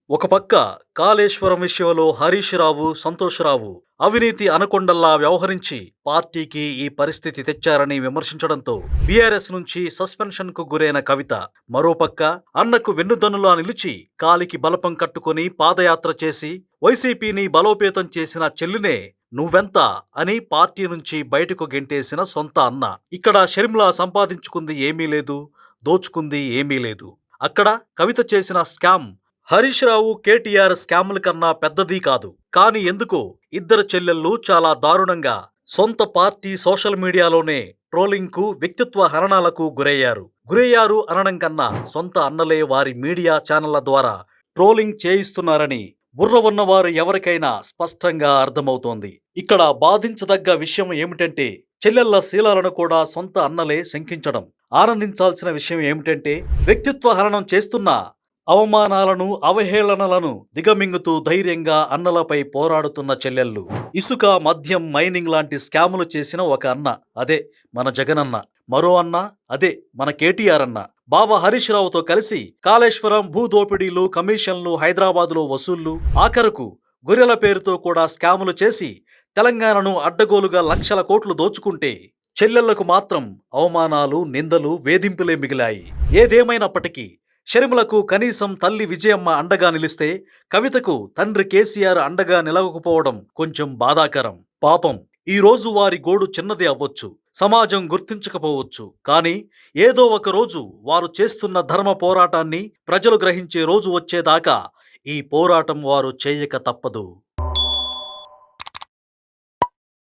ఒక పక్క కాళేశ్వరం విషయంలో హరీష్ రావు, సంతోష్ రావు అవినీతి అనకొండల్లా వ్యవహరించి పార్టీకి ఈ పరిస్థితి తెచ్చారని విమర్శించడంతో బీఆర్ఎస్ నుంచి సస్పెన్షన్ కు గురైన కవిత మరోపక్క అన్నకు వెన్నుదన్నులా నిలిచి కాలికి బలపం కట్టుకుని పాదయాత్ర చేసి వైసీపీని బలోపేతం చేసిన చెల్లినే నువ్వెంత అని పార్టీ నుంచి బయటకు గెంటేసిన సొంత అన్న. ఇక్కడ షర్మిల సంపాదించుకుంది ఏమీ లేదు, దోచుకుంది ఏమీ లేదు. అక్కడ కవిత చేసిన స్కామ్ హరీష్ రావు, కేటీఆర్ స్కాముల కన్నా పెద్దదీ కాదు. కాని ఎందుకో ఇద్దరు చెల్లెళ్ళు చాలా దారుణంగా సొంత పార్టీ సోషల్ మీడియాలోనే ట్రోలింగ్ కు, వ్యక్తిత్వ హననాలకు గురయ్యారు అనడం కన్నా సొంత అన్నలే వారి మీడియా ఛానళ్ల ద్వారా ట్రోలింగ్ చేయిస్తున్నారని బుర్ర ఉన్నవారు ఎవరికైనా స్పష్టంగా అర్థమవుతోంది. ఇక్కడ బాధించదగ్గ విషయం ఏమిటంటే చెల్లెళ్ల శీలాలను కూడా సొంత అన్నలే శంకించడం. ఆనందించాల్సిన విషయం ఏమిటంటే వ్యక్తిత్వ హననం చేస్తున్న అవమానాలను, అవహేళనలను దిగమింగుతూ ధైర్యంగా అన్నలపై పోరాడుతున్న చెల్లెళ్ళు. ఇసుక, మద్యం, మైనింగ్ లాంటి స్కాములు చేసిన ఒక అన్న, అదే మన జగనన్న. మరో అన్న, అదే మన కేటీఆర్ అన్న. బావ హరీష్ రావుతో కలిసి కాళేశ్వరం భూ దోపిడీలు, కమిషన్లు, హైదరాబాదులో వసూళ్లు, ఆఖరుకు గొర్రెల పేరుతో కూడా స్కాములు చేసి తెలంగాణను అడ్డగోలుగా లక్షల కోట్లు దోచుకుంటే చెల్లెళ్లకు మాత్రం అవమానాలు, నిందలు, వేధింపులే మిగిలాయి. ఏదేమైనప్పటికీ షర్మిలకు కనీసం తల్లి విజయమ్మ అండగా నిలిస్తే కవితకు తండ్రి కేసీఆర్ అండగా నిలవకపోవడం కొంచెం బాధాకరం. పాపం, ఈ రోజు వారి గోడు చిన్నది అవ్వచ్చు, సమాజం గుర్తించకపోవచ్చు. కానీ ఏదో ఒక రోజు వారు చేస్తున్న ధర్మ పోరాటాన్ని ప్రజలు గ్రహించే రోజు వచ్చేదాకా ఈ పోరాటం వారు చేయక తప్పదు.